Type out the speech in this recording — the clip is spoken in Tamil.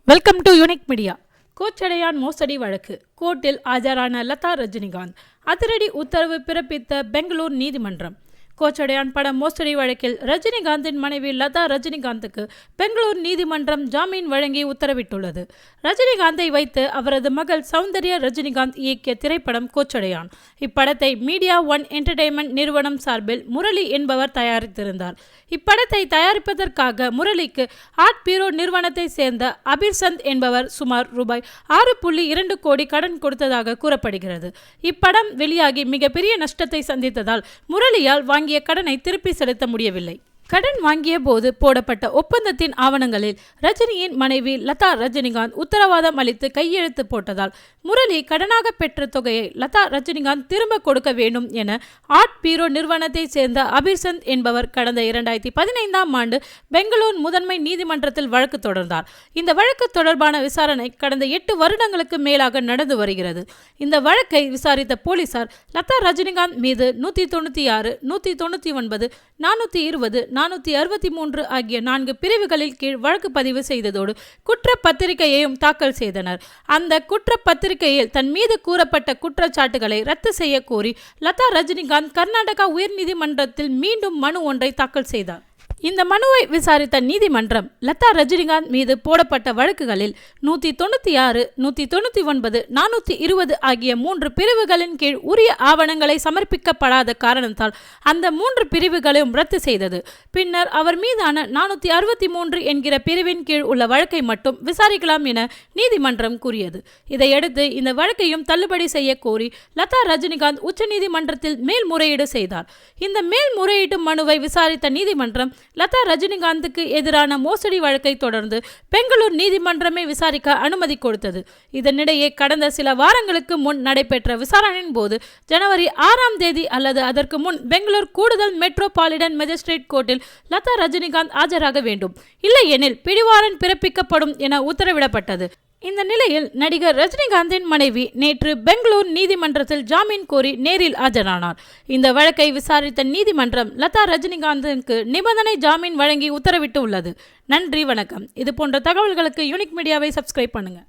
Welcome to unique media. Kochadaiiyaan மோசடி வழக்கு கோர்ட்டில் ஆஜரான லதா ரஜினிகாந்த். அதிரடி உத்தரவு பிறப்பித்த பெங்களூர் நீதிமன்றம். கோச்சடையான் பட மோசடி வழக்கில் ரஜினிகாந்தின் மனைவி லதா ரஜினிகாந்துக்கு பெங்களூர் நீதிமன்றம் ஜாமீன் வழங்கி உத்தரவிட்டுள்ளது. ரஜினிகாந்தை வைத்து அவரது மகள் சௌந்தர்யா ரஜினிகாந்த் இயக்கிய திரைப்படம் கோச்சடையான். இப்படத்தை மீடியா ஒன் என்டர்டெயின்மெண்ட் நிறுவனம் சார்பில் முரளி என்பவர் தயாரித்திருந்தார். இப்படத்தை தயாரிப்பதற்காக முரளிக்கு ஆர்ட் பீரோ நிறுவனத்தை சேர்ந்த அபிர்சந்த் என்பவர் சுமார் ரூபாய் 6.2 கோடி கடன் கொடுத்ததாக கூறப்படுகிறது. இப்படம் வெளியாகி மிகப்பெரிய நஷ்டத்தை சந்தித்ததால் முரளியால் வாங்கிய கடனை திருப்பி செலுத்த முடியவில்லை. கடன் வாங்கிய போது போடப்பட்ட ஒப்பந்தத்தின் ஆவணங்களில் ரஜினியின் மனைவி லதா ரஜினிகாந்த் உத்தரவாதம் அளித்து கையெழுத்து போட்டதால் முரளி கடனாக பெற்ற தொகையை லதா ரஜினிகாந்த் திரும்ப கொடுக்க வேண்டும் என ஆர்ட் பீரோ நிறுவனத்தை சேர்ந்த அபிர்சந்த் என்பவர் கடந்த 2015ஆம் ஆண்டு பெங்களூர் முதன்மை நீதிமன்றத்தில் வழக்கு தொடர்ந்தார். இந்த வழக்கு தொடர்பான விசாரணை கடந்த 8 வருடங்களுக்கு மேலாக நடந்து வருகிறது. இந்த வழக்கை விசாரித்த போலீசார் லதா ரஜினிகாந்த் மீது 196, 199, 420, 463 ஆகிய 4 பிரிவுகளில் கீழ் வழக்கு பதிவு செய்ததோடு குற்றப்பத்திரிகையையும் தாக்கல் செய்தனர். அந்த குற்றப்பத்திரிகையில் தன் மீது கூறப்பட்ட குற்றச்சாட்டுகளை ரத்து செய்ய கோரி லதா ரஜினிகாந்த் கர்நாடகா உயர்நீதிமன்றத்தில் மீண்டும் மனு ஒன்றை தாக்கல் செய்தார். இந்த மனுவை விசாரித்த நீதிமன்றம் லதா ரஜினிகாந்த் மீது போடப்பட்ட வழக்குகளில் 196, 199, 420 ஆகிய 3 பிரிவுகளின் கீழ் உரிய ஆவணங்களை சமர்ப்பிக்கப்படாத காரணத்தால் அந்த 3 பிரிவுகளையும் ரத்து செய்தது. பின்னர் அவர் மீதான 463 என்கிற பிரிவின் கீழ் உள்ள வழக்கை மட்டும் விசாரிக்கலாம் என நீதிமன்றம் கூறியது. இதையடுத்து இந்த வழக்கையும் தள்ளுபடி செய்ய கோரி லதா ரஜினிகாந்த் உச்சநீதிமன்றத்தில் மேல்முறையீடு செய்தார். இந்த மேல்முறையீட்டு மனுவை விசாரித்த நீதிமன்றம் லதா ரஜினிகாந்துக்கு எதிரான மோசடி வழக்கை தொடர்ந்து பெங்களூர் நீதிமன்றமே விசாரிக்க அனுமதி கொடுத்தது. இதனிடையே கடந்த சில வாரங்களுக்கு முன் நடைபெற்ற விசாரணையின் போது ஜனவரி 6ஆம் தேதி அல்லது அதற்கு முன் பெங்களூர் கூடுதல் மெட்ரோபாலிடன் மேஜிஸ்ட்ரேட் கோர்ட்டில் லதா ரஜினிகாந்த் ஆஜராக வேண்டும், இல்லையெனில் பிடிவாரண்ட் பிறப்பிக்கப்படும் என உத்தரவிடப்பட்டது. இந்த நிலையில் நடிகர் ரஜினிகாந்தின் மனைவி நேற்று பெங்களூர் நீதிமன்றத்தில் ஜாமீன் கோரி நேரில் ஆஜரானார். இந்த வழக்கை விசாரித்த நீதிமன்றம் லதா ரஜினிகாந்துக்கு நிபந்தனை ஜாமீன் வழங்கி உத்தரவிட்டு உள்ளது. நன்றி, வணக்கம். இது போன்ற தகவல்களுக்கு யூனிக் மீடியாவை சப்ஸ்கிரைப் பண்ணுங்க.